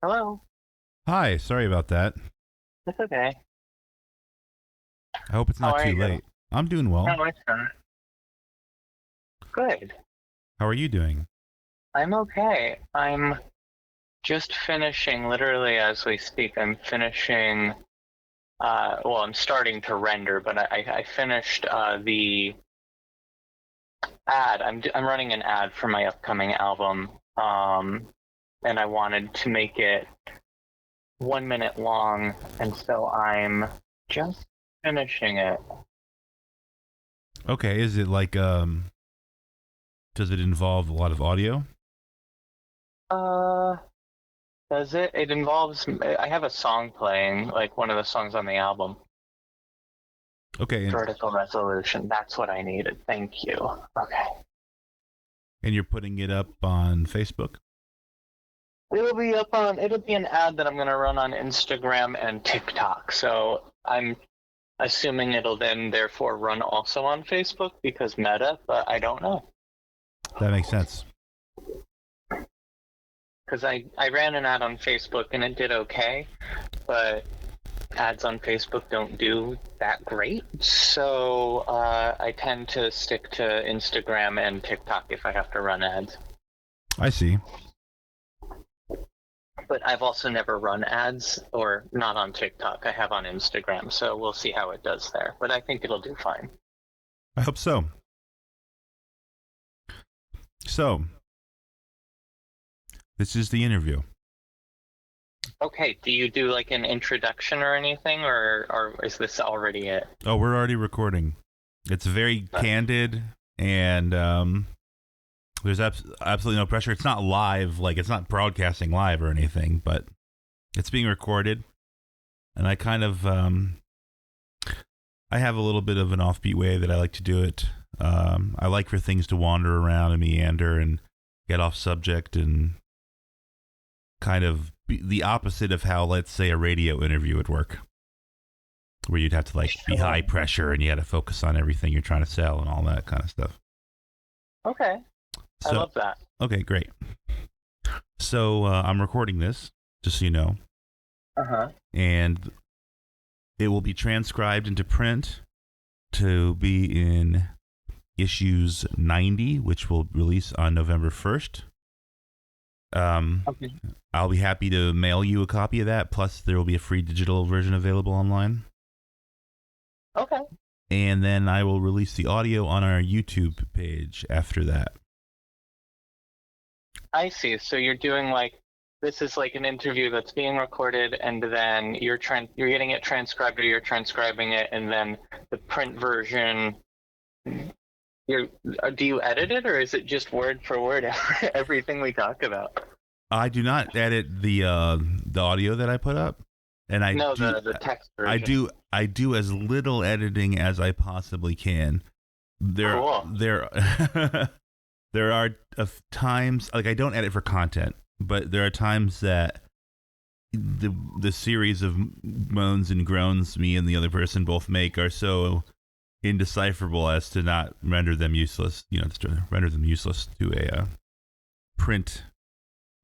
Hello. Hi, sorry about that. It's okay. I hope it's How not are too you? late. I'm doing well. No, it's not. Good. How are you doing? I'm okay. I'm just finishing, literally as we speak, I'm finishing, I'm starting to render, but I finished the ad. I'm running an ad for my upcoming album, and I wanted to make it 1 minute long, and so I'm just finishing it. Okay, is it like does it involve a lot of audio? Uh, does it? It involves. I have a song playing, like one of the songs on the album. Okay, Vertical resolution. That's what I needed. Thank you. Okay. and you're putting it up on Facebook? It'll be up on. It'll be an ad that I'm gonna run on Instagram and TikTok. So I'm assuming it'll then therefore run also on Facebook because Meta, but I don't know. That makes sense. Because I ran an ad on Facebook and it did okay, but ads on Facebook don't do that great. So I tend to stick to Instagram and TikTok if I have to run ads. I see. But I've also never run ads, or not on TikTok. I have on Instagram, so we'll see how it does there. But I think it'll do fine. I hope so. So, this is the interview. Okay, do you do like an introduction or anything, or is this already it? Oh, we're already recording. It's very candid, and there's absolutely no pressure. It's not live, like it's not broadcasting live or anything, but it's being recorded. And I kind of, I have a little bit of an offbeat way that I like to do it. I like for things to wander around and meander and get off subject and kind of be the opposite of how, let's say, a radio interview would work, where you'd have to like be high pressure and you had to focus on everything you're trying to sell and all that kind of stuff. Okay, So, I love that. Okay, great. So I'm recording this, just so you know. Uh-huh. And it will be transcribed into print to be in issues 90, which will release on November 1st. Okay. I'll be happy to mail you a copy of that. Plus, there will be a free digital version available online. Okay. And then I will release the audio on our YouTube page after that. I see. So you're doing like, this is like an interview that's being recorded, and then you're getting it transcribed, or you're transcribing it, and then the print version. Do you edit it, or is it just word for word everything we talk about? I do not edit the audio that I put up, and the text version. I do as little editing as I possibly can. Cool. There are times, like, I don't edit for content, but there are times that the series of moans and groans me and the other person both make are so indecipherable as to not render them useless. To render them useless to a print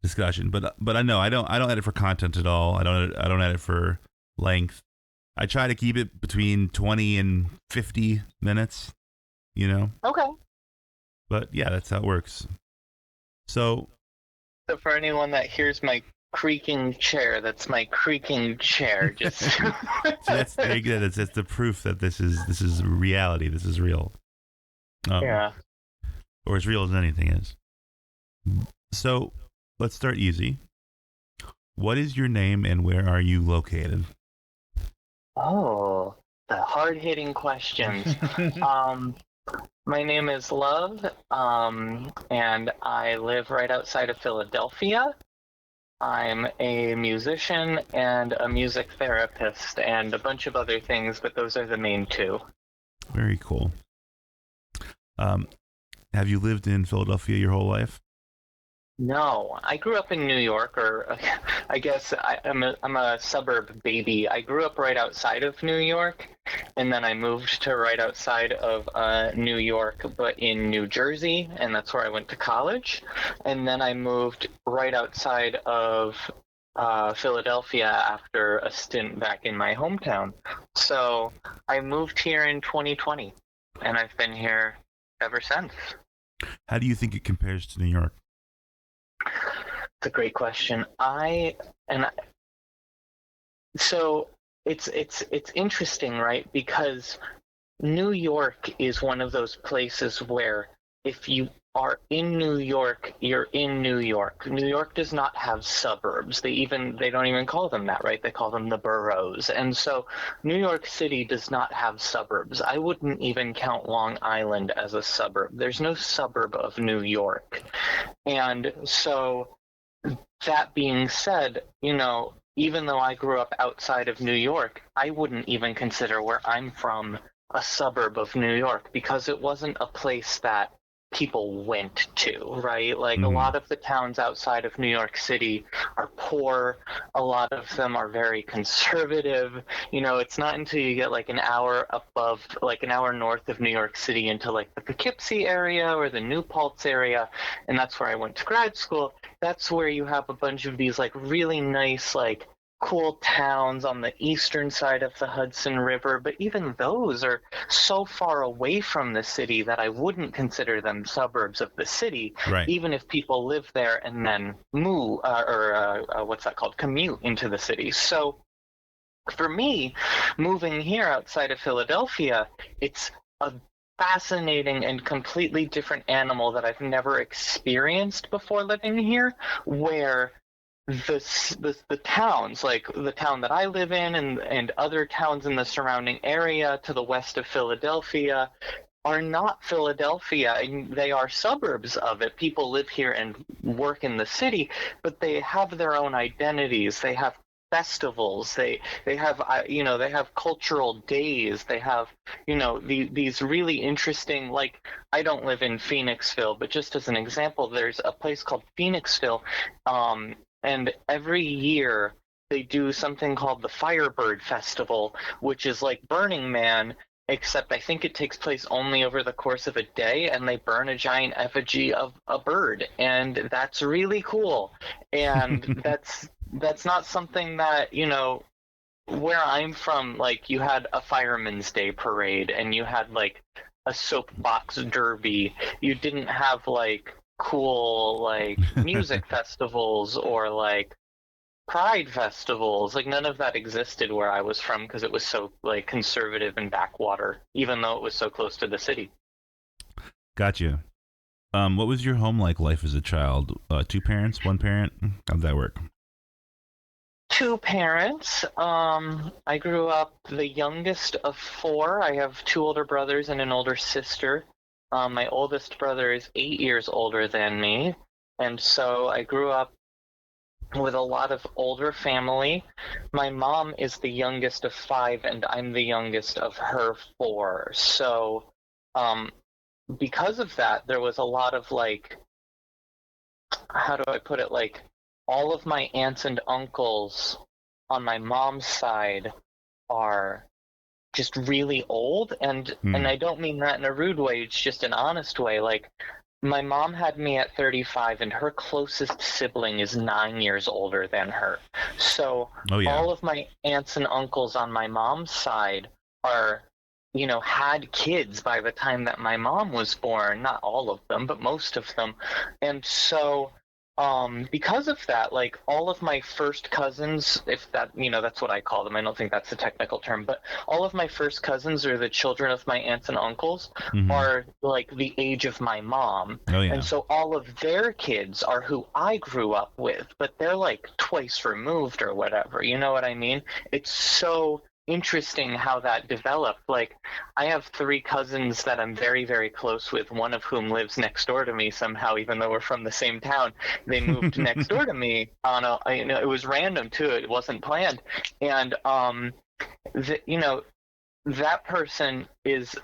discussion. But I know I don't edit for content at all. I don't edit for length. I try to keep it between 20 and 50 minutes. Okay. But yeah, that's how it works. So for anyone that hears my creaking chair, that's my creaking chair. Just so that's very good. It's the proof that this is reality. This is real. Yeah. Or as real as anything is. So let's start easy. What is your name and where are you located? Oh, the hard-hitting questions. My name is Love, and I live right outside of Philadelphia. I'm a musician and a music therapist and a bunch of other things, but those are the main two. Very cool. Have you lived in Philadelphia your whole life? No, I grew up in New York, or I guess I'm a suburb baby. I grew up right outside of New York, and then I moved to right outside of New York, but in New Jersey, and that's where I went to college. And then I moved right outside of Philadelphia after a stint back in my hometown. So I moved here in 2020, and I've been here ever since. How do you think it compares to New York? It's a great question. So it's interesting, right? Because New York is one of those places where if you are in New York, you're in New York. New York does not have suburbs. They don't even call them that, right? They call them the boroughs. And so New York City does not have suburbs. I wouldn't even count Long Island as a suburb. There's no suburb of New York. And so that being said, even though I grew up outside of New York, I wouldn't even consider where I'm from a suburb of New York because it wasn't a place that people went to, right? Like a lot of the towns outside of New York City are poor. A lot of them are very conservative. It's not until you get like an hour north of New York City into like the Poughkeepsie area or the New Paltz area, and that's where I went to grad school. That's where you have a bunch of these like really nice, like cool towns on the eastern side of the Hudson River, but even those are so far away from the city that I wouldn't consider them suburbs of the city, right. Even if people live there and then move what's that called, commute into the city. So for me, moving here outside of Philadelphia, it's a fascinating and completely different animal that I've never experienced before living here, where the towns, like the town that I live in and other towns in the surrounding area to the west of Philadelphia, are not Philadelphia, and they are suburbs of it. People live here and work in the city, but they have their own identities. They have festivals. They have they have cultural days. They have these really interesting, like, I don't live in Phoenixville, but just as an example, there's a place called Phoenixville, and every year they do something called the Firebird Festival, which is like Burning Man, except I think it takes place only over the course of a day, and they burn a giant effigy of a bird, and that's really cool. And that's not something that, where I'm from, like, you had a Fireman's Day parade, and you had like a soapbox derby. You didn't have like cool like music festivals or like pride festivals. Like none of that existed where I was from because it was so like conservative and backwater, even though it was so close to the city. Gotcha. What was your home life as a child? Two parents, one parent? How'd that work? Two parents. I grew up the youngest of four. I have two older brothers and an older sister. My oldest brother is 8 years older than me, and so I grew up with a lot of older family. My mom is the youngest of five, and I'm the youngest of her four. So, because of that, there was a lot of like, how do I put it? Like, all of my aunts and uncles on my mom's side are just really old, and I don't mean that in a rude way, it's just an honest way. Like, my mom had me at 35, and her closest sibling is 9 years older than her. So all of my aunts and uncles on my mom's side are, had kids by the time that my mom was born. Not all of them, but most of them. And so because of that, like all of my first cousins, if that, that's what I call them. I don't think that's the technical term, but all of my first cousins, or the children of my aunts and uncles, are like the age of my mom. And so all of their kids are who I grew up with, but they're like twice removed or whatever. You know what I mean? It's so interesting how that developed. Like, I have three cousins that I'm very, very close with, one of whom lives next door to me somehow, even though we're from the same town. They moved next door to me on it was random too, it wasn't planned. And that person is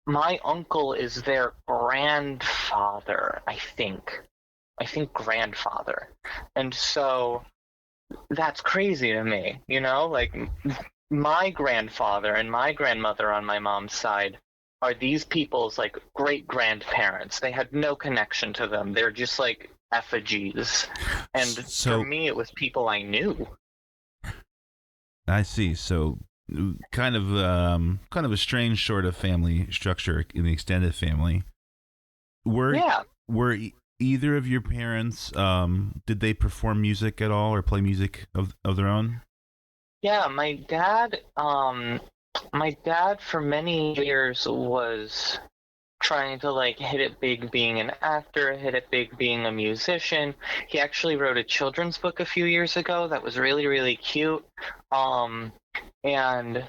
my uncle is their grandfather, I think grandfather. And so that's crazy to me, like my grandfather and my grandmother on my mom's side are these people's like great grandparents. They had no connection to them. They're just like effigies. And So for me, it was people I knew. I see. So kind of a strange sort of family structure in the extended family. Yeah. Were either of your parents did they perform music at all or play music of their own? Yeah, my dad for many years was trying to like hit it big being an actor, hit it big being a musician. He actually wrote a children's book a few years ago that was really, really cute. Um, and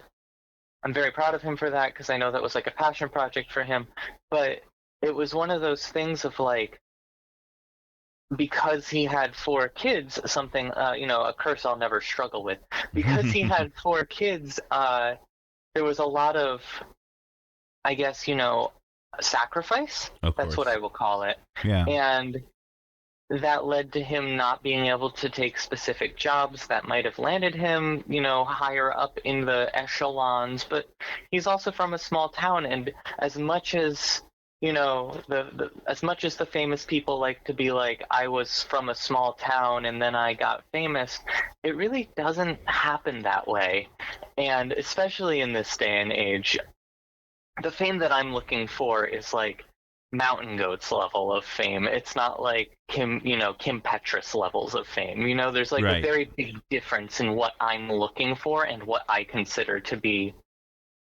I'm very proud of him for that because I know that was like a passion project for him. But it was one of those things of like, because he had 4 kids, something, a curse I'll never struggle with. Because he had 4 kids, there was a lot of, I guess, sacrifice. Of That's what course. I will call it. Yeah. And that led to him not being able to take specific jobs that might have landed him, higher up in the echelons. But he's also from a small town, and as much as as much as the famous people like to be like, I was from a small town and then I got famous, it really doesn't happen that way. And especially in this day and age, the fame that I'm looking for is like Mountain Goats level of fame. It's not like Kim Petras levels of fame. There's like a Right. very big difference in what I'm looking for and what I consider to be,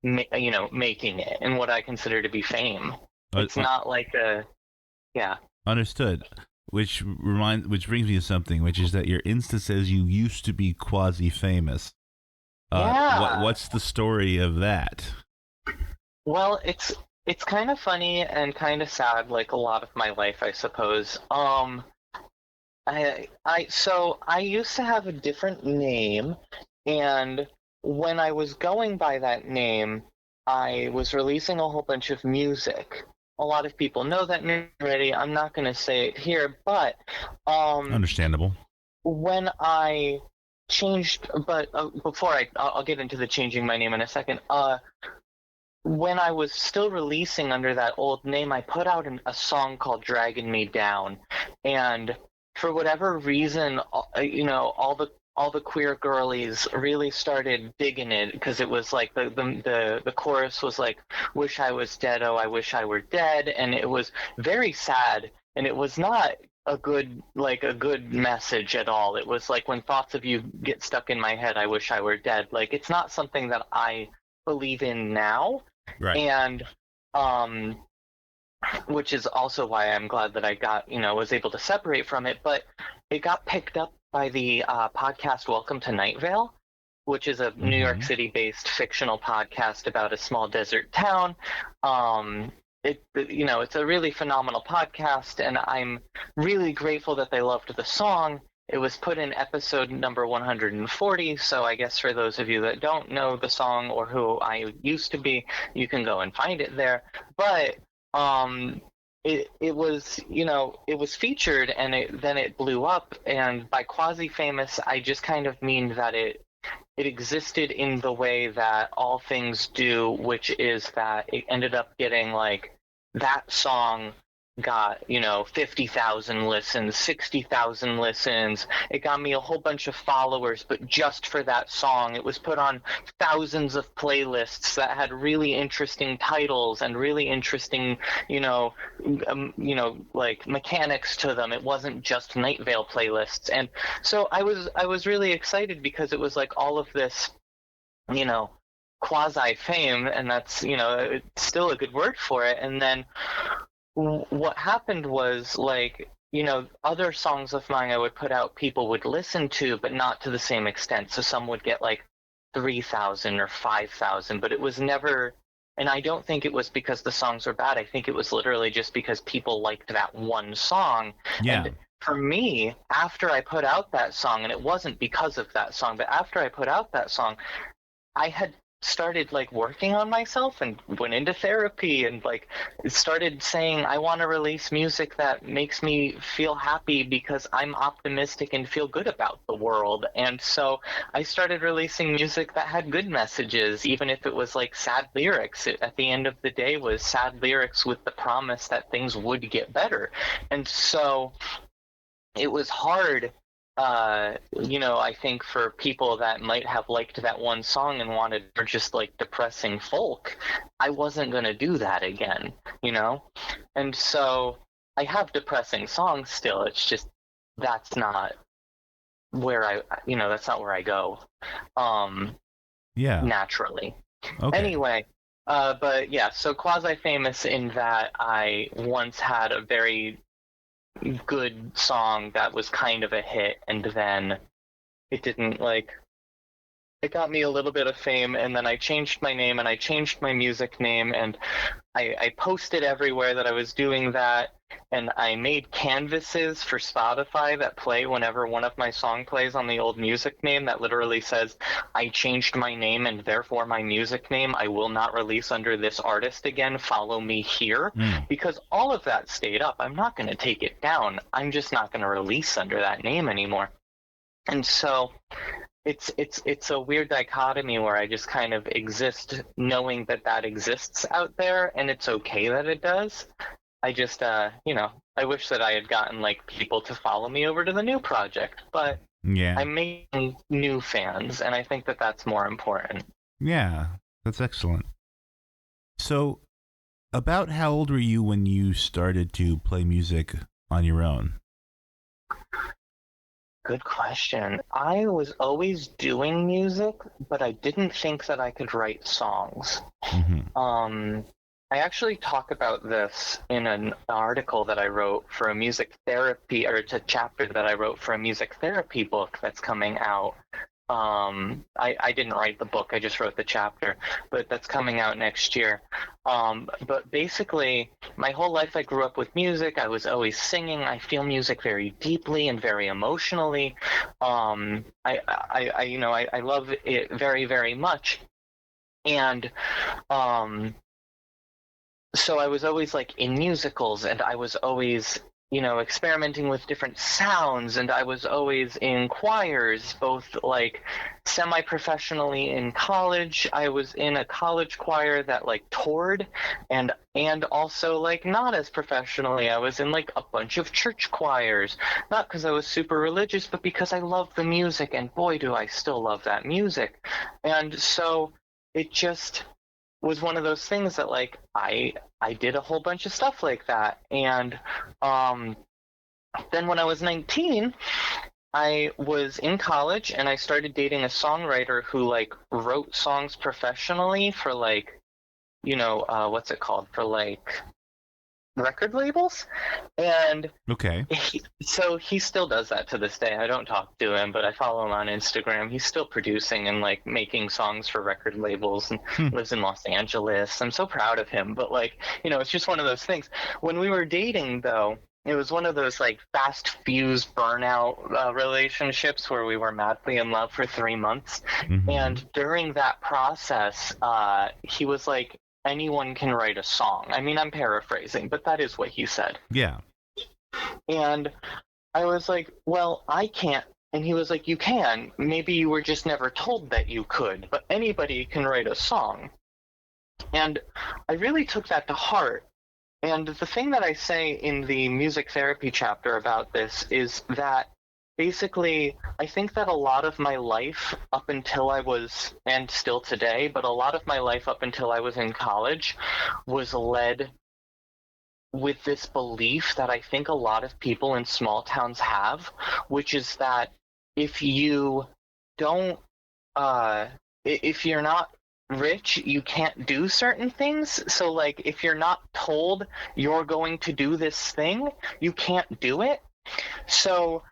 making it, and what I consider to be fame. It's not like yeah. Understood. Which brings me to something, which is that your Insta says you used to be quasi-famous. Yeah. What's the story of that? Well, it's kind of funny and kind of sad, like a lot of my life, I suppose. I used to have a different name, and when I was going by that name, I was releasing a whole bunch of music. A lot of people know that name already. I'm not going to say it here, but Understandable. when I changed, but before I'll get into the changing my name in a second. When I was still releasing under that old name, I put out a song called "Dragging Me Down," and for whatever reason, all the queer girlies really started digging it because it was like the chorus was like, "Wish I was dead, oh I wish I were dead," and it was very sad, and it was not a good message at all. It was like, when thoughts of you get stuck in my head, I wish I were dead. Like, it's not something that I believe in now. Right. And which is also why I'm glad that I was able to separate from it. But it got picked up by the podcast Welcome to Night Vale, which is a New York City based fictional podcast about a small desert town. It's a really phenomenal podcast, and I'm really grateful that they loved the song. It was put in episode number 140, so I guess for those of you that don't know the song or who I used to be, you can go and find it there. But it was featured, and then it blew up. And by quasi-famous, I just kind of mean that it existed in the way that all things do, which is that it ended up getting like, that song got 50,000 listens, 60,000 listens. It got me a whole bunch of followers, but just for that song. It was put on thousands of playlists that had really interesting titles and really interesting like mechanics to them. It wasn't just Night Vale playlists. And so I was really excited because it was like all of this quasi fame, and that's it's still a good word for it. And then what happened was, like, other songs of mine I would put out, people would listen to, but not to the same extent. So some would get like 3,000 or 5,000, but it was never. And I don't think it was because the songs were bad. I think it was literally just because people liked that one song. Yeah. And for me, after I put out that song, and it wasn't because of that song, but after I put out that song, I had started like working on myself and went into therapy, and like started saying, I want to release music that makes me feel happy because I'm optimistic and feel good about the world. And so I started releasing music that had good messages, even if it was like sad lyrics. It, at the end of the day, was sad lyrics with the promise that things would get better. And so it was hard, I think for people that might have liked that one song and wanted for just like depressing folk, I wasn't going to do that again, And so I have depressing songs still. It's just that's not where that's not where I go naturally. Okay. Anyway, but yeah, so quasi-famous in that I once had a very good song that was kind of a hit, and then it didn't it got me a little bit of fame, and then I changed my name and I changed my music name, and I posted everywhere that I was doing that, and I made canvases for Spotify that play whenever one of my song plays on the old music name that literally says, I changed my name and therefore my music name. I will not release under this artist again. Follow me here. Because all of that stayed up. I'm not going to take it down. I'm just not going to release under that name anymore. And so it's a weird dichotomy where I just kind of exist knowing that exists out there, and it's okay that it does. I just, I wish that I had gotten people to follow me over to the new project, but I'm making new fans, and I think that that's more important. Yeah, that's excellent. So, about how old were you when you started to play music on your own? Good question. I was always doing music, but I didn't think that I could write songs. I actually talk about this in an article that I wrote for a music therapy, or it's a chapter that I wrote for a music therapy book that's coming out. I didn't write the book, I just wrote the chapter, but that's coming out next year. But basically, my whole life I grew up with music. I was always singing. I feel music very deeply and very emotionally. I love it very, very much. And so I was always in musicals, and I was always experimenting with different sounds, and I was always in choirs, both semi-professionally in college. I was in a college choir that toured, and also not as professionally. I was in a bunch of church choirs, not because I was super religious, but because I love the music, and boy do I still love that music. And so it just was one of those things that I did a whole bunch of stuff like that. And then when I was 19, I was in college, and I started dating a songwriter who wrote songs professionally for what's it called, for record labels. And so he still does that to this day. I don't talk to him, but I follow him on Instagram. He's still producing and making songs for record labels, and lives in Los Angeles. I'm so proud of him. But it's just one of those things. When we were dating, though, it was one of those fast fuse burnout relationships where we were madly in love for 3 months. And during that process, he was anyone can write a song. I mean, I'm paraphrasing, but that is what he said. Yeah. And I was like, well, I can't. And he was like, you can. Maybe you were just never told that you could, but anybody can write a song. And I really took that to heart. And the thing that I say in the music therapy chapter about this is that basically, I think that a lot of my life up until I was, and still today, but a lot of my life up until I was in college was led with this belief that I think a lot of people in small towns have, which is that if you don't, if you're not rich, you can't do certain things. So if you're not told you're going to do this thing, you can't do it. So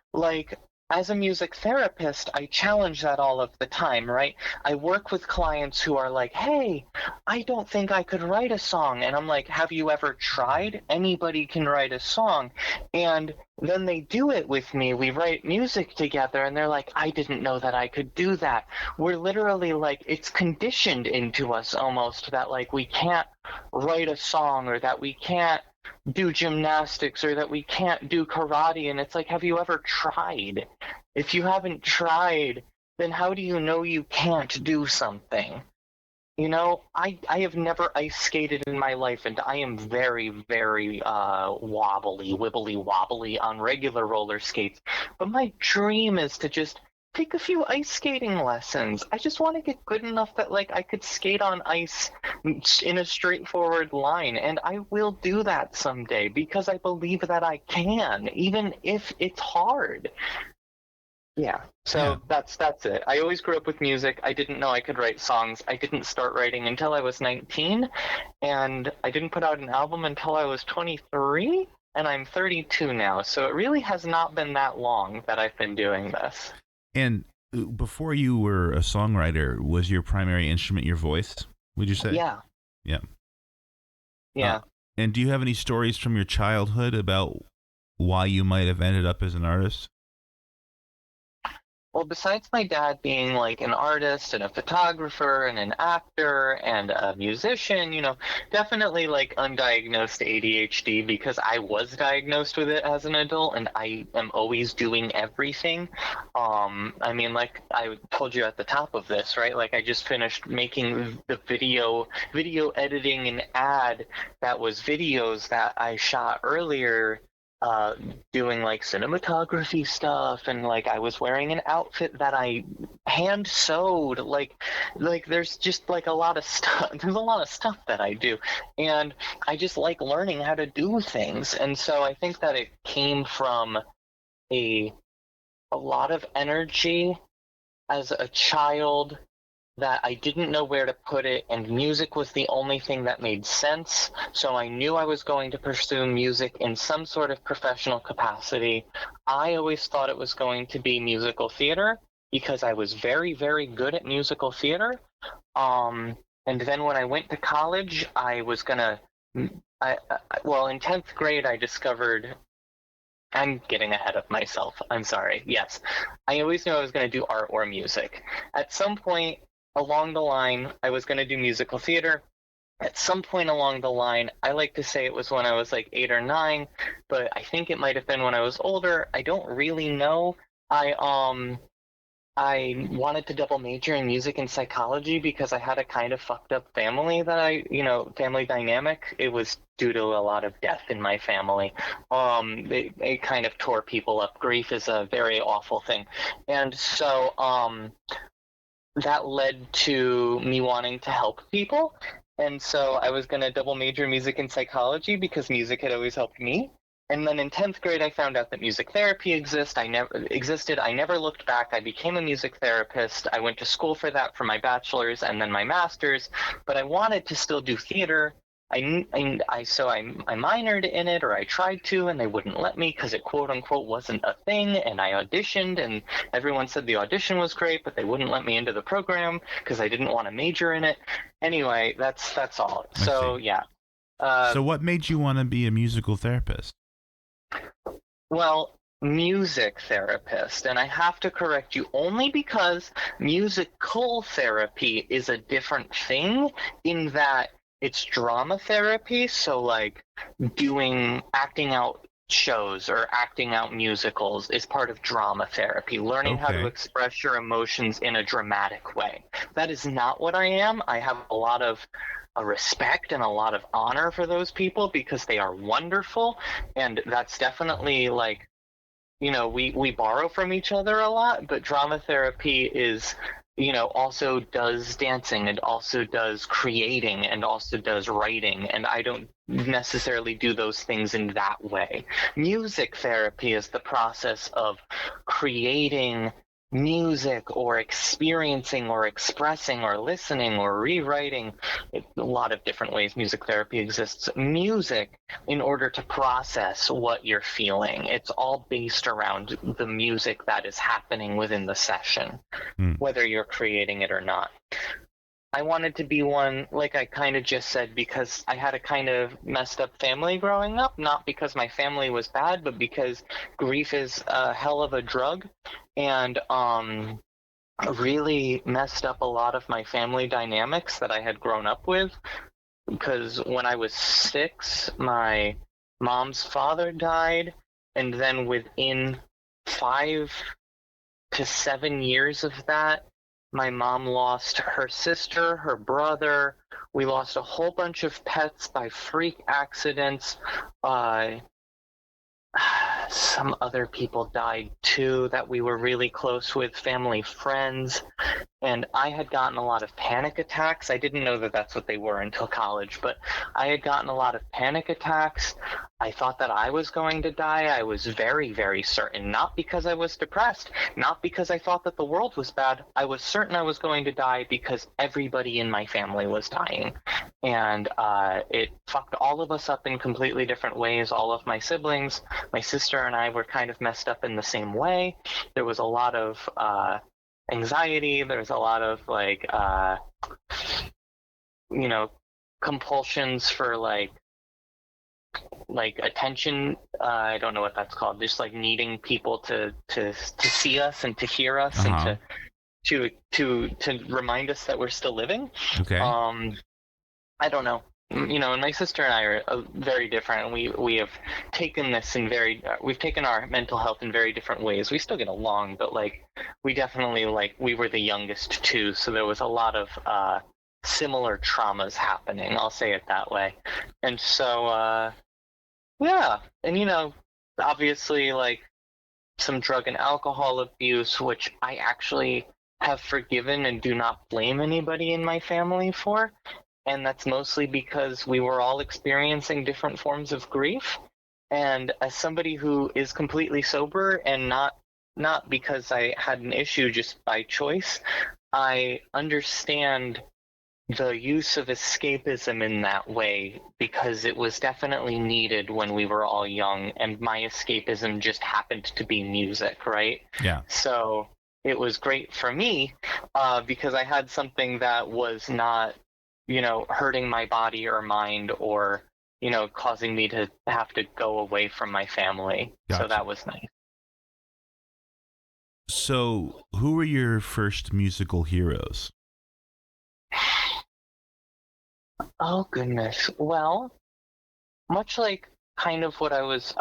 as a music therapist, I challenge that all of the time, right? I work with clients who are like, hey, I don't think I could write a song. And I'm like, have you ever tried? Anybody can write a song. And then they do it with me. We write music together, and they're like, I didn't know that I could do that. We're literally it's conditioned into us almost that we can't write a song, or that we can't do gymnastics, or that we can't do karate. And it's have you ever tried? If you haven't tried, then how do you know you can't do something? You know, I have never ice skated in my life, and I am very, very wobbly, wibbly wobbly on regular roller skates. But my dream is to just take a few ice skating lessons. I just want to get good enough that like I could skate on ice in a straightforward line, and I will do that someday because I believe that I can, even if it's hard. Yeah. Yeah. So that's it. I always grew up with music. I didn't know I could write songs. I didn't start writing until I was 19, and I didn't put out an album until I was 23, and I'm 32 now. So it really has not been that long that I've been doing this. And before you were a songwriter, was your primary instrument your voice, would you say? Yeah. Yeah. Yeah. And do you have any stories from your childhood about why you might have ended up as an artist? Well, besides my dad being like an artist and a photographer and an actor and a musician, you know, definitely like undiagnosed ADHD because I was diagnosed with it as an adult and I am always doing everything. I mean, like I told you at the top of this, right? Like I just finished making the video editing an ad that was videos that I shot earlier doing like cinematography stuff, and like I was wearing an outfit that I hand sewed. Like there's just like a lot of stuff. There's a lot of stuff that I do, and I just like learning how to do things. And so I think that it came from a a lot of energy as a child that I didn't know where to put it, and music was the only thing that made sense. So I knew I was going to pursue music in some sort of professional capacity. I always thought it was going to be musical theater because I was very, very good at musical theater. And then when I went to college, I was gonna. Well, in 10th grade, I discovered. I'm getting ahead of myself. I'm sorry. Yes. I always knew I was going to do art or music. At some point along the line, I was going to do musical theater. At some point along the line, I like to say it was when I was like 8 or 9, but I think it might have been when I was older. I don't really know. I wanted to double major in music and psychology because I had a kind of fucked up family that family dynamic. It was due to a lot of death in my family. It kind of tore people up. Grief is a very awful thing. And so, that led to me wanting to help people. And so I was going to double major in music and psychology because music had always helped me. And then in 10th grade, I found out that music therapy existed. I never looked back. I became a music therapist. I went to school for that for my bachelor's and then my master's, but I wanted to still do theater. I minored in it, or I tried to, and they wouldn't let me because it quote unquote wasn't a thing. And I auditioned, and everyone said the audition was great, but they wouldn't let me into the program because I didn't want to major in it. Anyway, that's all. So yeah. So what made you want to be a musical therapist? Well, music therapist, and I have to correct you only because musical therapy is a different thing in that it's drama therapy, so like acting out shows or acting out musicals is part of drama therapy, learning how to express your emotions in a dramatic way. That is not what I am. I have a lot of respect and a lot of honor for those people because they are wonderful, and that's definitely like, we borrow from each other a lot, but drama therapy is, also does dancing and also does creating and also does writing, and I don't necessarily do those things in that way. Music therapy is the process of creating music or experiencing or expressing or listening or rewriting. A lot of different ways music therapy exists. Music in order to process what you're feeling. It's all based around the music that is happening within the session, whether you're creating it or not. I wanted to be one, like I kind of just said, because I had a kind of messed up family growing up, not because my family was bad, but because grief is a hell of a drug, and really messed up a lot of my family dynamics that I had grown up with. Because when I was 6, my mom's father died, and then within 5 to 7 years of that, My mom lost her sister, her brother. We lost a whole bunch of pets by freak accidents. Some other people died too that we were really close with, family, friends. And I had gotten a lot of panic attacks. I didn't know that that's what they were until college, but I had gotten a lot of panic attacks. I thought that I was going to die. I was very, very certain, not because I was depressed, not because I thought that the world was bad. I was certain I was going to die because everybody in my family was dying. And it fucked all of us up in completely different ways. All of my siblings, my sister and I were kind of messed up in the same way. There was a lot of anxiety. There's a lot of you know, compulsions for like attention. I don't know what that's called. Just like needing people to see us and to hear us and to remind us that we're still living. Okay. I don't know. And my sister and I are very different. We have taken this in we've taken our mental health in very different ways. We still get along, but like we definitely we were the youngest too, so there was a lot of similar traumas happening. I'll say it that way. And so yeah, and obviously like some drug and alcohol abuse, which I actually have forgiven and do not blame anybody in my family for. And that's mostly because we were all experiencing different forms of grief. And as somebody who is completely sober and not because I had an issue, just by choice, I understand the use of escapism in that way because it was definitely needed when we were all young, and my escapism just happened to be music, right? Yeah. So it was great for me because I had something that was not hurting my body or mind or, causing me to have to go away from my family. Gotcha. So that was nice. So who were your first musical heroes? Oh, goodness. Well, much like kind of what I was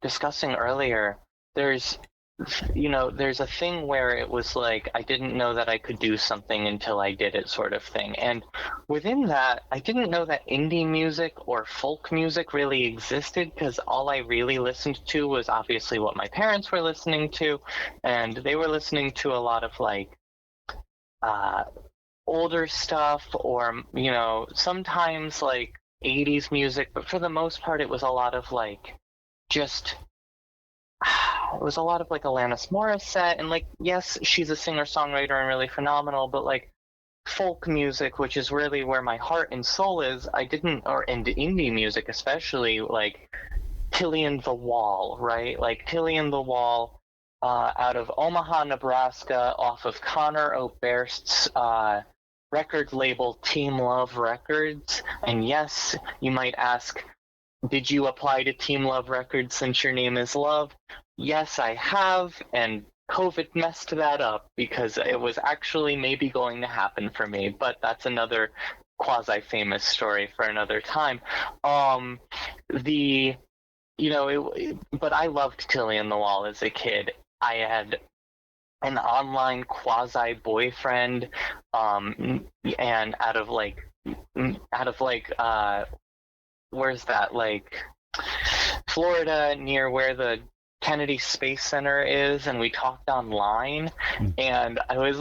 discussing earlier, there's a thing where it was like I didn't know that I could do something until I did it, sort of thing. And within that, I didn't know that indie music or folk music really existed because all I really listened to was obviously what my parents were listening to, and they were listening to a lot of older stuff or sometimes like 80s music, but for the most part it was a lot of just it was a lot of Alanis Morissette, and yes, she's a singer-songwriter and really phenomenal, but folk music, which is really where my heart and soul is, and indie music especially, Tilly and the Wall, right? Tilly and the Wall out of Omaha, Nebraska, off of Connor Oberst's record label Team Love Records. And yes, you might ask, did you apply to Team Love Records since your name is Love? Yes, I have, and COVID messed that up because it was actually maybe going to happen for me, but that's another quasi-famous story for another time. But I loved Tilly and the Wall as a kid. I had an online quasi-boyfriend, and out of where's that, Florida, near where the Kennedy Space Center is, and we talked online, and I was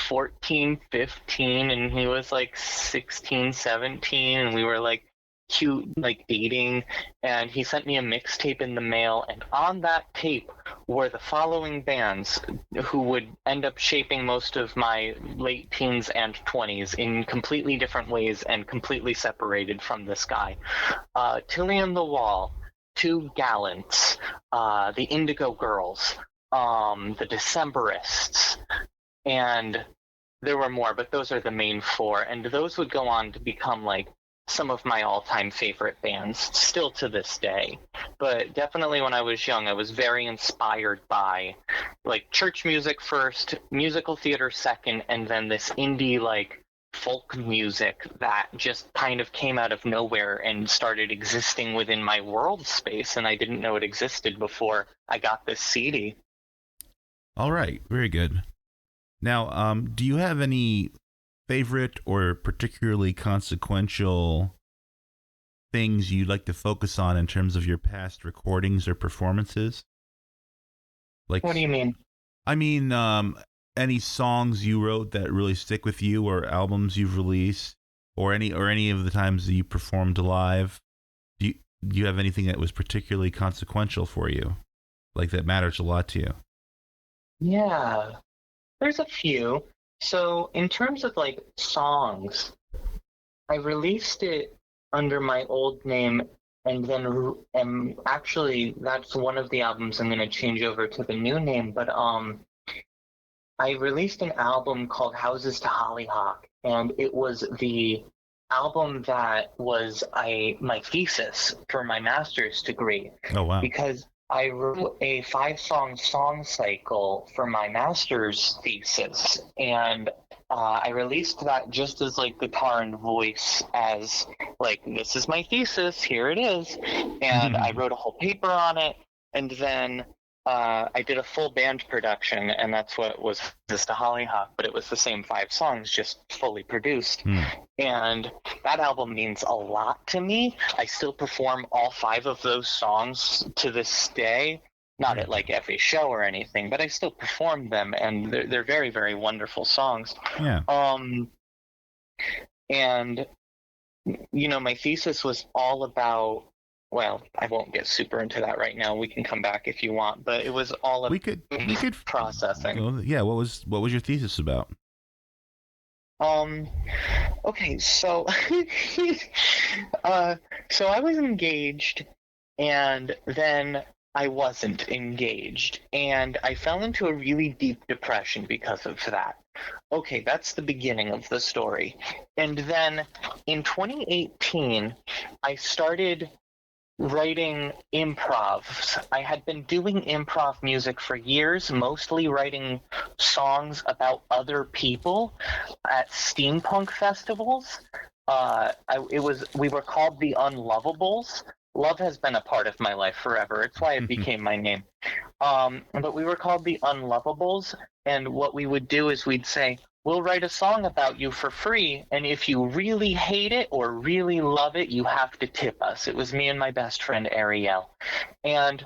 14, 15, and he was 16, 17, and we were cute, dating, and he sent me a mixtape in the mail, and on that tape were the following bands who would end up shaping most of my late teens and 20s in completely different ways and completely separated from this guy. Tilly and the Wall, Two Gallants, the Indigo Girls, the Decemberists, and there were more, but those are the main four, and those would go on to become some of my all-time favorite bands, still to this day. But definitely when I was young, I was very inspired by church music first, musical theater second, and then this indie folk music that just kind of came out of nowhere and started existing within my world space, and I didn't know it existed before I got this CD. All right, very good. Now, do you have any favorite or particularly consequential things you'd like to focus on in terms of your past recordings or performances? Like, What do you mean? I mean, any songs you wrote that really stick with you, or albums you've released, or any of the times that you performed live. Do you have anything that was particularly consequential for you, like that matters a lot to you? Yeah, there's a few. So in terms of like songs, I released it under my old name, and then actually that's one of the albums I'm going to change over to the new name. But I released an album called Houses to Hollyhock, and it was the album that was my thesis for my master's degree. Oh, wow. Because I wrote a 5-song song cycle for my master's thesis, and I released that just as like guitar and voice, as like, this is my thesis, here it is. And I wrote a whole paper on it, and then I did a full band production, and that's what was Just a Hollyhock, but it was the same 5 songs, just fully produced. And that album means a lot to me. I still perform all 5 of those songs to this day. Not at like every show or anything, but I still perform them, and they're very, very wonderful songs. Yeah. And you know, my thesis was all about, well, I won't get super into that right now. We can come back if you want, but it was all about We could processing. Well, yeah. What was your thesis about? Okay, so so I was engaged, and then I wasn't engaged, and I fell into a really deep depression because of that. Okay, that's the beginning of the story. And then in 2018, I started writing improvs. I had been doing improv music for years, mostly writing songs about other people at steampunk festivals. We were called the Unlovables. Love has been a part of my life forever. It's why it became my name. But we were called the Unlovables, and what we would do is we'd say, we'll write a song about you for free, and if you really hate it or really love it, you have to tip us. It was me and my best friend, Ariel. And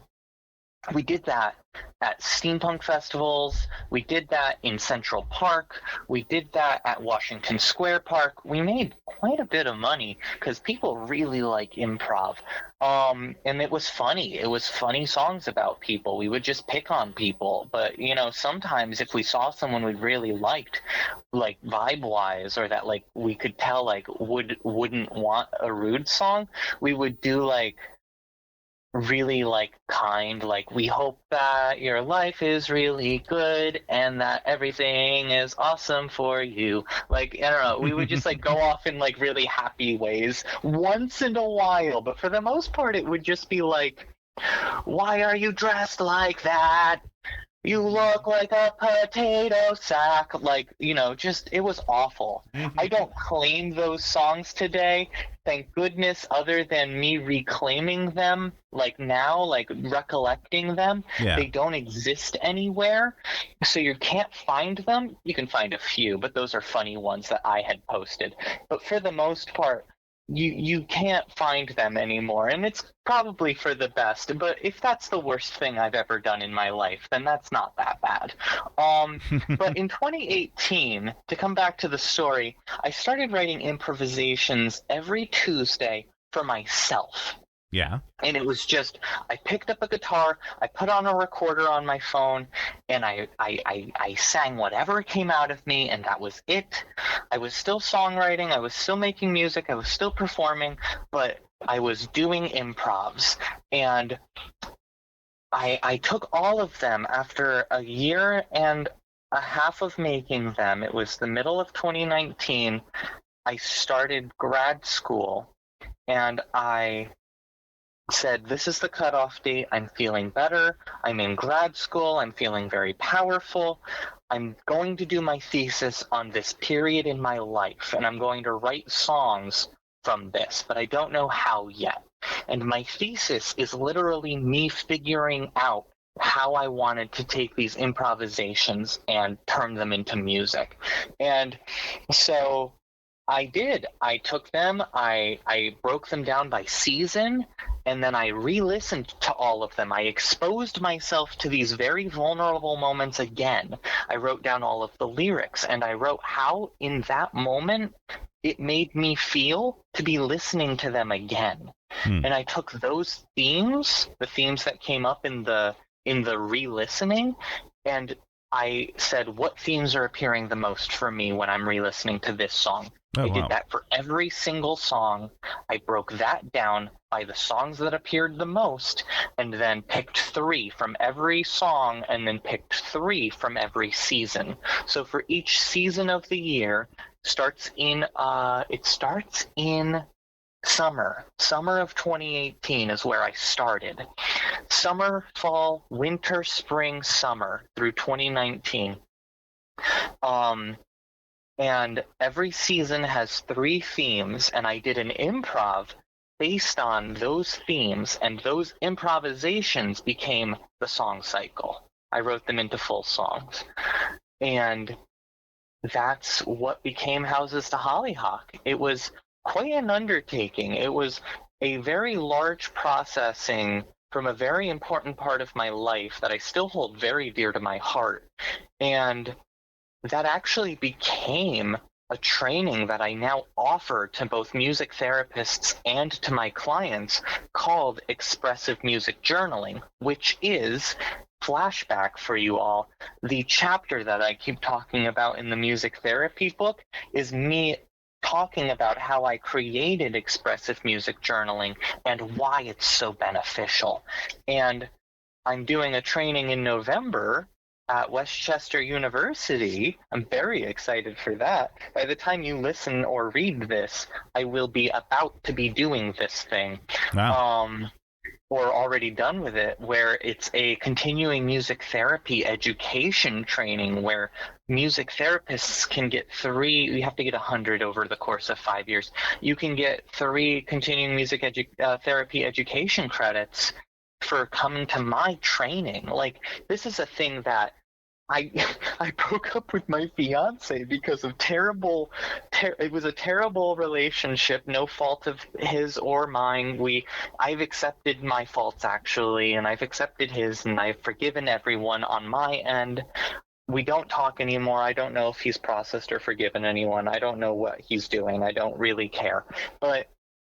we did that at steampunk festivals. We did that in Central Park. We did that at Washington Square Park. We made quite a bit of money because people really like improv. And it was funny. It was funny songs about people. We would just pick on people. But, you know, sometimes if we saw someone we really liked, like vibe-wise, or that like we could tell like wouldn't want a rude song, we would do like really like kind, like, we hope that your life is really good and that everything is awesome for you. Like, I don't know, we would just like go off in like really happy ways once in a while, but for the most part it would just be like, why are you dressed like that? You look like a potato sack. Like, you know, just, it was awful. I don't claim those songs today. Thank goodness, other than me reclaiming them, like now, like recollecting them, they don't exist anywhere. So you can't find them. You can find a few, but those are funny ones that I had posted. But for the most part, you can't find them anymore, and it's probably for the best. But if that's the worst thing I've ever done in my life, then that's not that bad. But in 2018, to come back to the story, I started writing improvisations every Tuesday for myself. Yeah. And it was just, I picked up a guitar, I put on a recorder on my phone, and I sang whatever came out of me, and that was it. I was still songwriting, I was still making music, I was still performing, but I was doing improvs. And I took all of them after a year and a half of making them. It was the middle of 2019. I started grad school, and I said, this is the cutoff date. I'm feeling better. I'm in grad school. I'm feeling very powerful. I'm going to do my thesis on this period in my life, and I'm going to write songs from this, but I don't know how yet. And my thesis is literally me figuring out how I wanted to take these improvisations and turn them into music. And so I did. I took them, I broke them down by season, and then I re-listened to all of them. I exposed myself to these very vulnerable moments again. I wrote down all of the lyrics, and I wrote how in that moment it made me feel to be listening to them again. And I took those themes, the themes that came up in the re-listening, and I said, what themes are appearing the most for me when I'm re-listening to this song? I did that for every single song. I broke that down by the songs that appeared the most, and then picked 3 from every song, and then picked 3 from every season. So for each season of the year, it starts in summer of 2018 is where I started. Summer, fall, winter, spring, summer through 2019. And every season has 3 themes, and I did an improv based on those themes, and those improvisations became the song cycle. I wrote them into full songs. And that's what became Houses to Hollyhock. It was quite an undertaking. It was a very large processing from a very important part of my life that I still hold very dear to my heart. And that actually became a training that I now offer to both music therapists and to my clients called expressive music journaling, which is, flashback for you all, the chapter that I keep talking about in the music therapy book is me talking about how I created expressive music journaling and why it's so beneficial. And I'm doing a training in November at Westchester University. I'm very excited for that. By the time you listen or read this, I will be about to be doing this thing. Wow. Or already done with it, where it's a continuing music therapy education training where music therapists can get 3, you have to get 100 over the course of 5 years. You can get 3 continuing music therapy education credits for coming to my training. Like, this is a thing that I broke up with my fiance because of it was a terrible relationship, no fault of his or mine. I've accepted my faults, actually, and I've accepted his, and I've forgiven everyone on my end. We don't talk anymore. I don't know if he's processed or forgiven anyone. I don't know what he's doing. I don't really care. But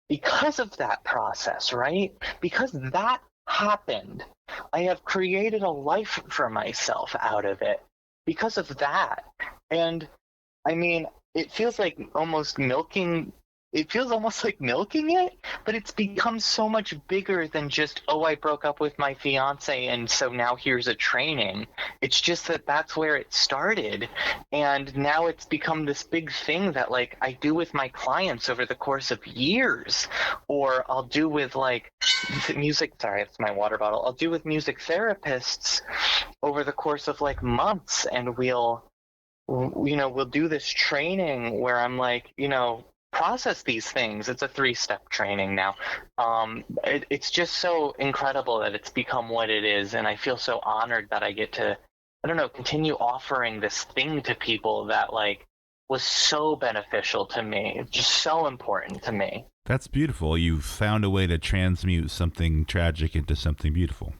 because of that process, right? Because that happened, I have created a life for myself out of it because of that. And I mean, it feels almost like milking it, but it's become so much bigger than just, oh, I broke up with my fiance and so now here's a training. It's just that that's where it started, and now it's become this big thing that like I do with my clients over the course of years, or I'll do with music therapists over the course of like months, and we'll do this training where I'm like, process these things. It's a 3-step training now. It's just so incredible that it's become what it is, and I feel so honored that I get to, continue offering this thing to people that like was so beneficial to me, just so important to me. That's beautiful. You found a way to transmute something tragic into something beautiful.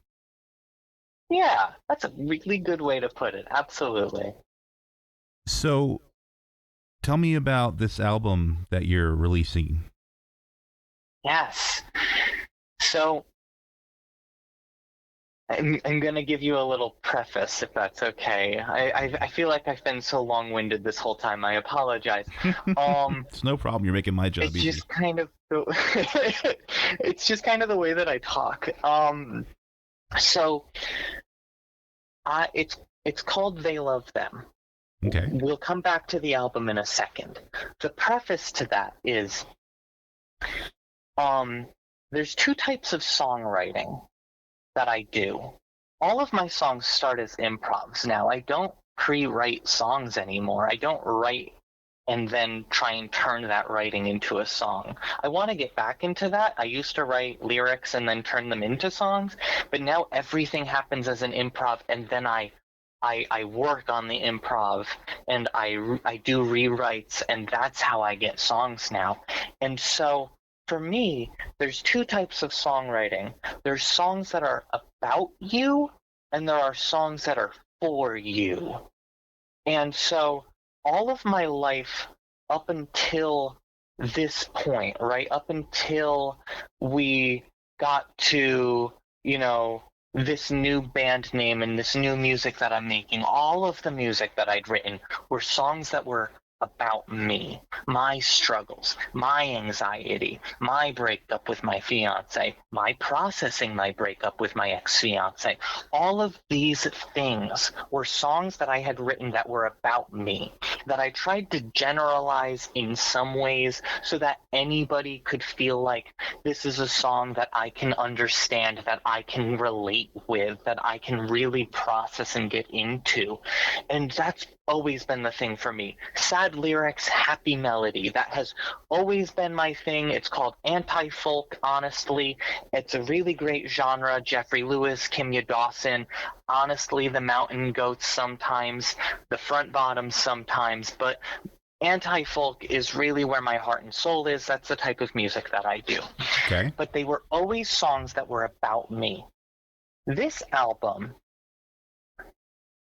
Yeah, that's a really good way to put it. Absolutely. So, tell me about this album that you're releasing. Yes. So, I'm going to give you a little preface, if that's okay. I feel like I've been so long-winded this whole time. I apologize. It's no problem. You're making my job easy. Just kind of it's just kind of the way that I talk. So, it's called They Love Them. Okay. We'll come back to the album in a second. The preface to that is, there's 2 types of songwriting that I do. All of my songs start as improvs now. I don't pre-write songs anymore. I don't write and then try and turn that writing into a song. I want to get back into that. I used to write lyrics and then turn them into songs, but now everything happens as an improv, and then I work on the improv, and I do rewrites, and that's how I get songs now. And so for me, there's two types of songwriting. There's songs that are about you, and there are songs that are for you. And so all of my life up until this point, right, up until we got to, this new band name and this new music that I'm making, all of the music that I'd written were songs that were about me, my struggles, my anxiety, my breakup with my fiance, my processing my breakup with my ex-fiance. All of these things were songs that I had written that were about me, that I tried to generalize in some ways so that anybody could feel like this is a song that I can understand, that I can relate with, that I can really process and get into. And that's always been the thing for me. Sad lyrics, happy melody. That has always been my thing. It's called antifolk, honestly. It's a really great genre. Jeffrey Lewis, Kimya Dawson, honestly, the Mountain Goats sometimes, the Front Bottoms sometimes, but anti-folk is really where my heart and soul is. That's the type of music that I do. Okay. But they were always songs that were about me. This album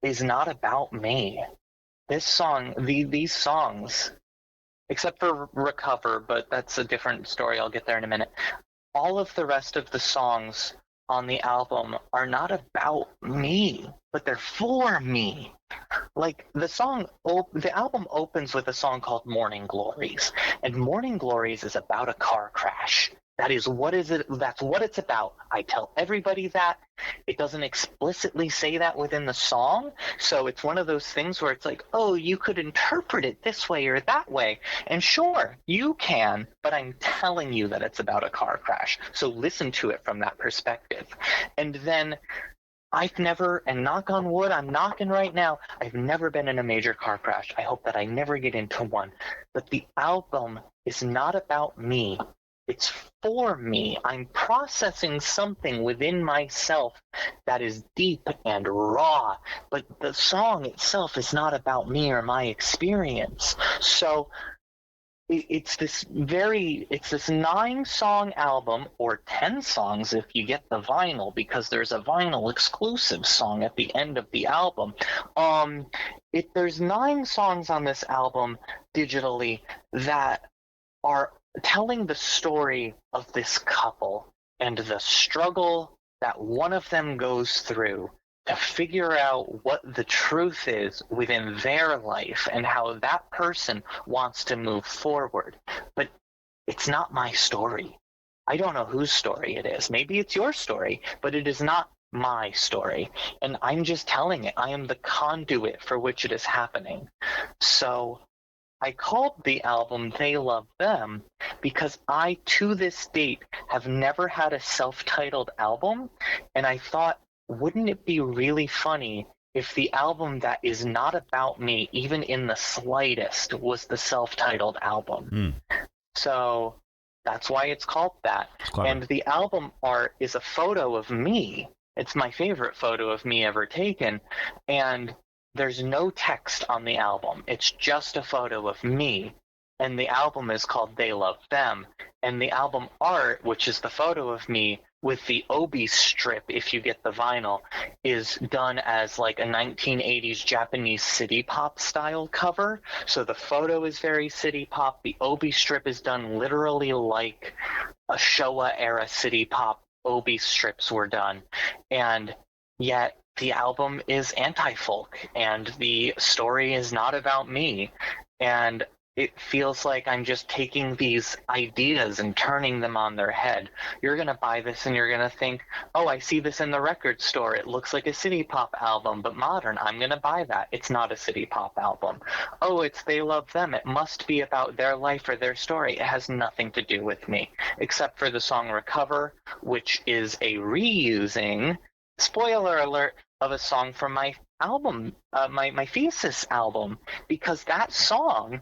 is not about me. This song, these songs, except for Recover, but that's a different story. I'll get there in a minute. All of the rest of the songs on the album are not about me, but they're for me. Like the album opens with a song called Morning Glories, and Morning Glories is about a car crash. That's what it's about. I tell everybody that. It doesn't explicitly say that within the song, so it's one of those things where it's like, oh, you could interpret it this way or that way, and sure, you can, but I'm telling you that it's about a car crash, so listen to it from that perspective. And then I've never, and knock on wood, I'm knocking right now, I've never been in a major car crash. I hope that I never get into one. But the album is not about me. It's for me. I'm processing something within myself that is deep and raw, but the song itself is not about me or my experience. So it's this 9-song album, or 10 songs if you get the vinyl, because there's a vinyl exclusive song at the end of the album. There's 9 songs on this album digitally that are telling the story of this couple and the struggle that one of them goes through to figure out what the truth is within their life and how that person wants to move forward. But it's not my story. I don't know whose story it is. Maybe it's your story, but it is not my story. And I'm just telling it. I am the conduit for which it is happening. So I called the album They Love Them because I, to this date, have never had a self-titled album, and I thought, wouldn't it be really funny if the album that is not about me, even in the slightest, was the self-titled album? So that's why it's called that. And the album art is a photo of me. It's my favorite photo of me ever taken, and there's no text on the album. It's just a photo of me. And the album is called They Love Them. And the album art, which is the photo of me with the obi strip, if you get the vinyl, is done as like a 1980s Japanese city pop style cover. So the photo is very city pop. The obi strip is done literally like a Showa era city pop obi strips were done. And yet the album is anti-folk, and the story is not about me. And it feels like I'm just taking these ideas and turning them on their head. You're going to buy this and you're going to think, oh, I see this in the record store. It looks like a city pop album, but modern. I'm going to buy that. It's not a city pop album. Oh, it's They Love Them. It must be about their life or their story. It has nothing to do with me, except for the song Recover, which is a reusing, spoiler alert, of a song from my album, my thesis album, because that song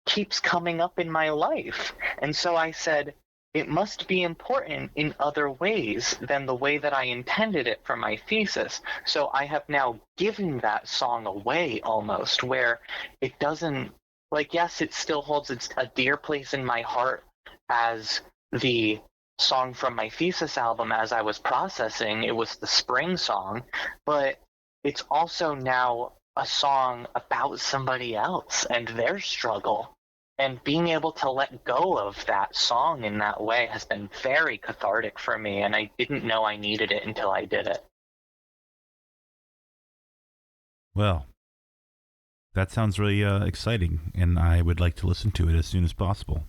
keeps coming up in my life. And so I said, it must be important in other ways than the way that I intended it for my thesis. So I have now given that song away almost, where it doesn't, like, yes, it still holds a dear place in my heart as the song from my thesis album as I was processing. It was the spring song, but it's also now a song about somebody else and their struggle. And being able to let go of that song in that way has been very cathartic for me, and I didn't know I needed it until I did it. Well, that sounds really exciting, and I would like to listen to it as soon as possible.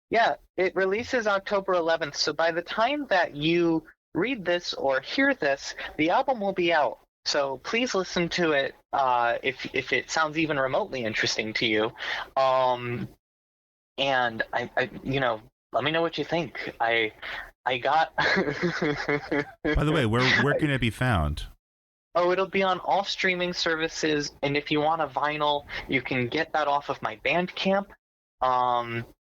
Yeah, it releases October 11th, so by the time that you read this or hear this, the album will be out. So please listen to it if it sounds even remotely interesting to you. And I let me know what you think. I got. By the way, where can it be found? Oh, it'll be on all streaming services, and if you want a vinyl, you can get that off of my Bandcamp.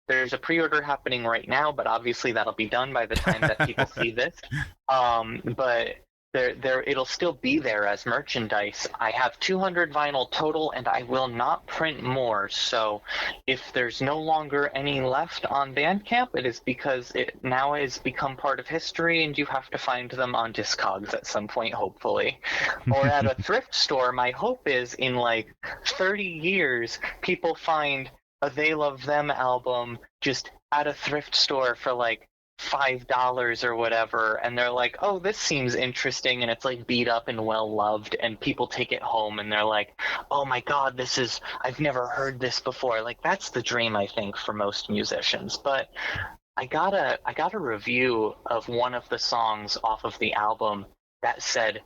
There's a pre-order happening right now, but obviously that'll be done by the time that people see this. But it'll still be there as merchandise. I have 200 vinyl total, and I will not print more. So if there's no longer any left on Bandcamp, it is because it now has become part of history, and you have to find them on Discogs at some point, hopefully. Or at a thrift store. My hope is in like 30 years, people find a They Love Them album just at a thrift store for like $5 or whatever, and they're like, oh, this seems interesting, and it's like beat up and well loved, and people take it home and they're like, oh my god, I've never heard this before. Like, that's the dream, I think, for most musicians. But I got a review of one of the songs off of the album that said,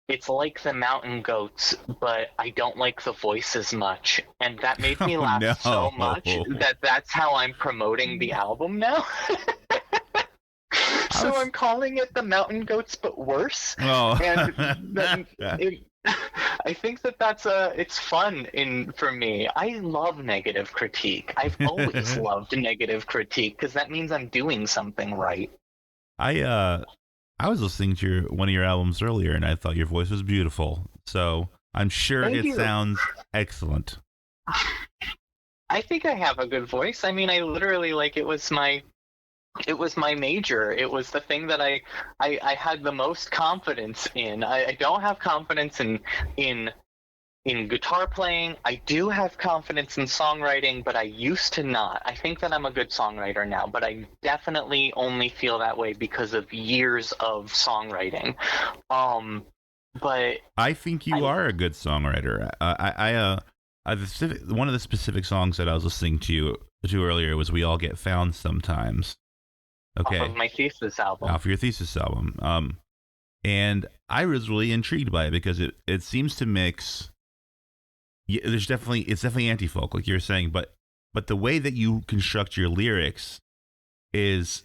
it's like the Mountain Goats, but I don't like the voice as much. And that made me laugh so much that that's how I'm promoting the album now. So I'm calling it the Mountain Goats, but worse. Oh. And I think it's fun for me. I love negative critique. I've always loved negative critique because that means I'm doing something right. I was listening to one of your albums earlier, and I thought your voice was beautiful. So I'm sure it sounds excellent. I think I have a good voice. I mean, I literally, like, it was my major. It was the thing that I had the most confidence in. I don't have confidence in guitar playing. I do have confidence in songwriting, but I used to not. I think that I'm a good songwriter now, but I definitely only feel that way because of years of songwriting. But I think you are a good songwriter. One of the specific songs that I was listening to earlier was "We All Get Found Sometimes." Okay, off of my thesis album. Off your thesis album. And I was really intrigued by it because it seems to mix. Yeah, it's definitely antifolk, like you're saying, but the way that you construct your lyrics is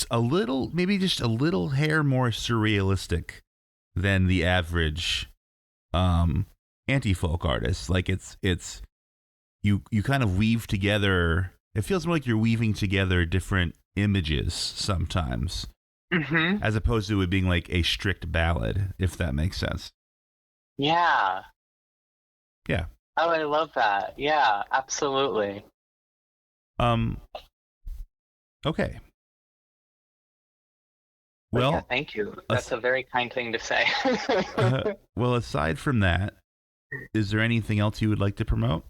a little, maybe just a little hair more surrealistic than the average anti-folk artist. Like it's you kind of weave together. It feels more like you're weaving together different images sometimes, as opposed to it being like a strict ballad, if that makes sense. Yeah. Yeah. Oh, I love that. Yeah, absolutely. Okay. Well, yeah, thank you. That's a very kind thing to say. Well, aside from that, is there anything else you would like to promote?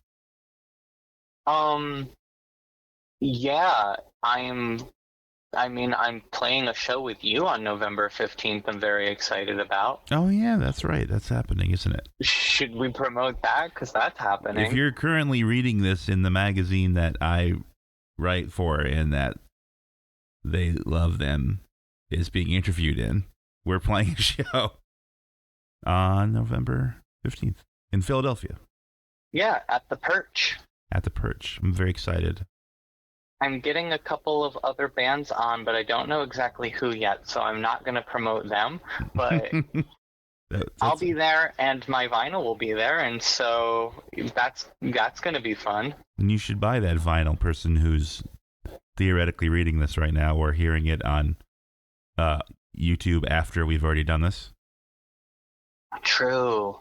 Yeah, I'm playing a show with you on November 15th. I'm very excited about. Oh, yeah, that's right. That's happening, isn't it? Should we promote that? Because that's happening. If you're currently reading this in the magazine that I write for and that They Love Them is being interviewed in, we're playing a show on November 15th in Philadelphia. Yeah, at the Perch. At the Perch. I'm very excited. I'm getting a couple of other bands on, but I don't know exactly who yet, so I'm not going to promote them. But I'll be there, and my vinyl will be there, and so that's going to be fun. And you should buy that vinyl, person who's theoretically reading this right now or hearing it on YouTube after we've already done this. True.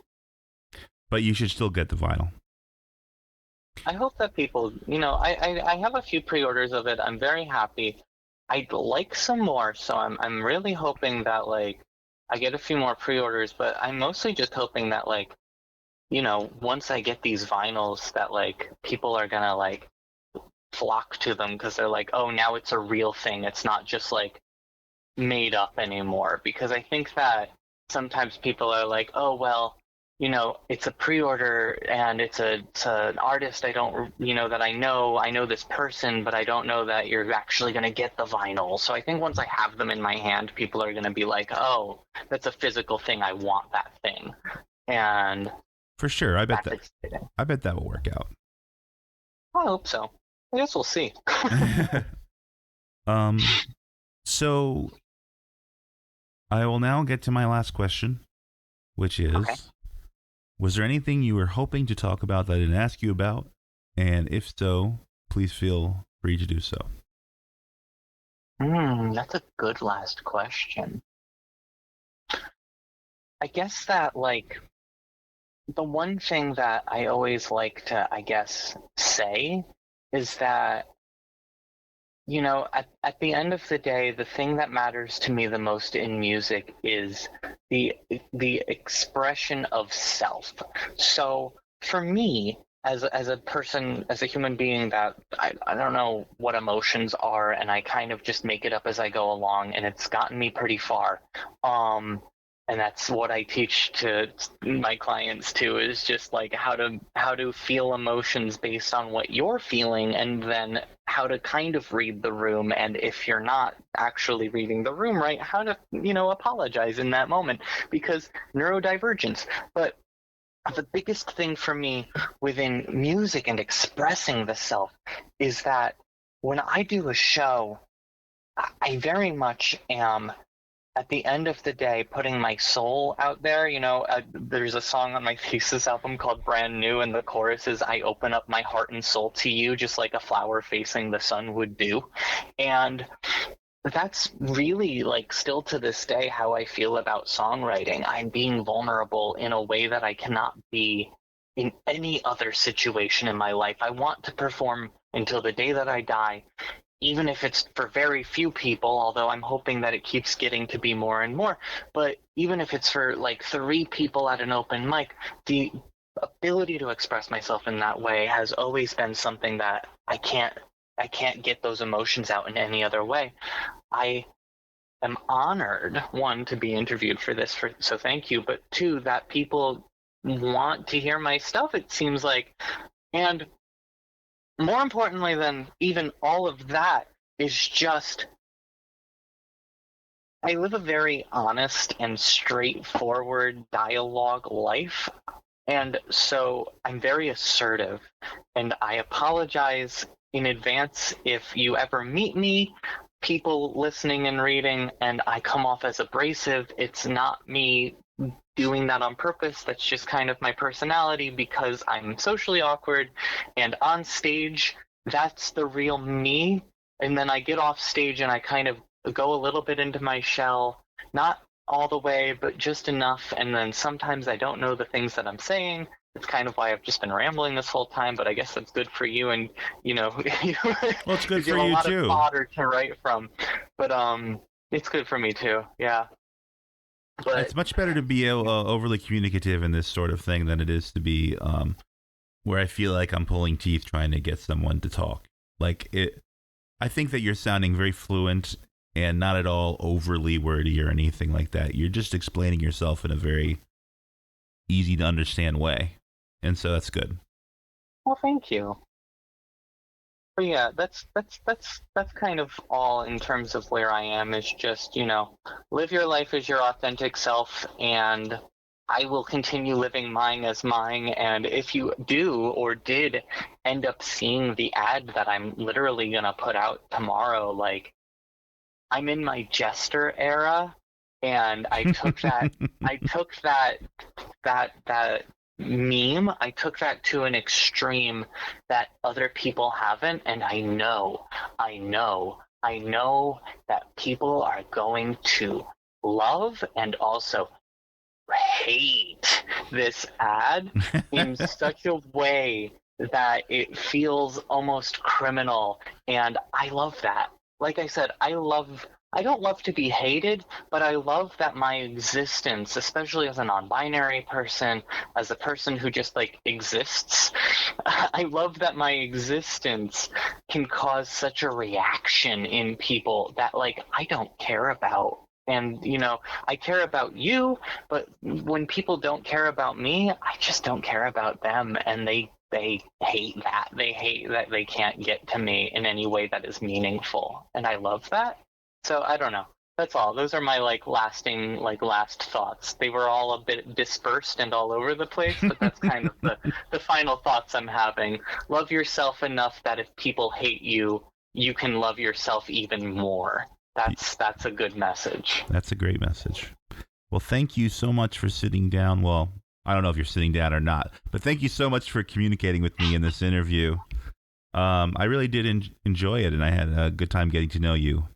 But you should still get the vinyl. I hope that people, I have a few pre-orders of it. I'm very happy. I'd like some more, so I'm really hoping that, like, I get a few more pre-orders, but I'm mostly just hoping that, like, once I get these vinyls, that, like, people are gonna, like, flock to them because they're like, oh, now it's a real thing. It's not just, like, made up anymore. Because I think that sometimes people are like, oh, well, it's a pre-order and it's an artist I don't, that I know this person, but I don't know that you're actually going to get the vinyl. So I think once I have them in my hand, people are going to be like, oh, that's a physical thing. I want that thing. And for sure, I bet that will work out. I hope so. I guess we'll see. So I will now get to my last question, which is, okay. Was there anything you were hoping to talk about that I didn't ask you about? And if so, please feel free to do so. That's a good last question. I guess that, like, the one thing that I always like to, I guess, say is that, at the end of the day, the thing that matters to me the most in music is the expression of self. So for me, as a person, as a human being, that I don't know what emotions are, and I kind of just make it up as I go along, and it's gotten me pretty far. And that's what I teach to my clients too, is just like how to feel emotions based on what you're feeling, and then how to kind of read the room, and if you're not actually reading the room right, how to, apologize in that moment, because neurodivergence. But the biggest thing for me within music and expressing the self is that when I do a show, I very much am, at the end of the day, putting my soul out there. There's a song on my thesis album called Brand New, and the chorus is, I open up my heart and soul to you, just like a flower facing the sun would do. And that's really, like, still to this day how I feel about songwriting. I'm being vulnerable in a way that I cannot be in any other situation in my life. I want to perform until the day that I die, even if it's for very few people, although I'm hoping that it keeps getting to be more and more. But even if it's for, like, 3 people at an open mic, the ability to express myself in that way has always been something that I can't get those emotions out in any other way. I am honored, 1, to be interviewed for this, so thank you, but 2, that people want to hear my stuff, it seems like. And more importantly than even all of that is just, I live a very honest and straightforward dialogue life. And so I'm very assertive, and I apologize in advance if you ever meet me, people listening and reading, and I come off as abrasive. It's not me doing that on purpose. That's just kind of my personality, because I'm socially awkward, and on stage, that's the real me. And then I get off stage and I kind of go a little bit into my shell, not all the way, but just enough. And then sometimes I don't know the things that I'm saying. It's kind of why I've just been rambling this whole time, but I guess that's good for you. And, well, it's good for you a lot too. Of fodder to write from, but it's good for me too. Yeah. But it's much better to be overly communicative in this sort of thing than it is to be where I feel like I'm pulling teeth trying to get someone to talk. Like it, I think that you're sounding very fluent and not at all overly wordy or anything like that. You're just explaining yourself in a very easy to understand way, and so that's good. Well, thank you. But yeah, that's kind of all in terms of where I am, is just, live your life as your authentic self, and I will continue living mine as mine. And if you do or did end up seeing the ad that I'm literally gonna put out tomorrow, like, I'm in my jester era, And I took that that meme, I took that to an extreme that other people haven't, and I know that people are going to love and also hate this ad in such a way that it feels almost criminal, and I love that. Like I said, I don't love to be hated, but I love that my existence, especially as a non-binary person, as a person who just like exists, I love that my existence can cause such a reaction in people that like I don't care about. And I care about you, but when people don't care about me, I just don't care about them, and they hate that. They hate that they can't get to me in any way that is meaningful, and I love that. So I don't know. That's all. Those are my last thoughts. They were all a bit dispersed and all over the place, but that's kind of the final thoughts I'm having. Love yourself enough that if people hate you, you can love yourself even more. That's a good message. That's a great message. Well, thank you so much for sitting down. Well, I don't know if you're sitting down or not, but thank you so much for communicating with me in this interview. I really did enjoy it, and I had a good time getting to know you.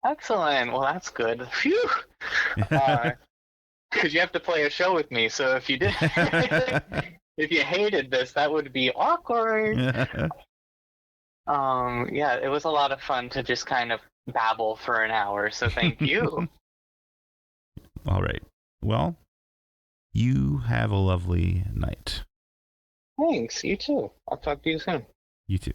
Excellent. Well, that's good. Phew. Because you have to play a show with me, so if you did, if you hated this, that would be awkward. Yeah, it was a lot of fun to just kind of babble for an hour, so thank you. All right. Well, you have a lovely night. Thanks. You too. I'll talk to you soon. You too.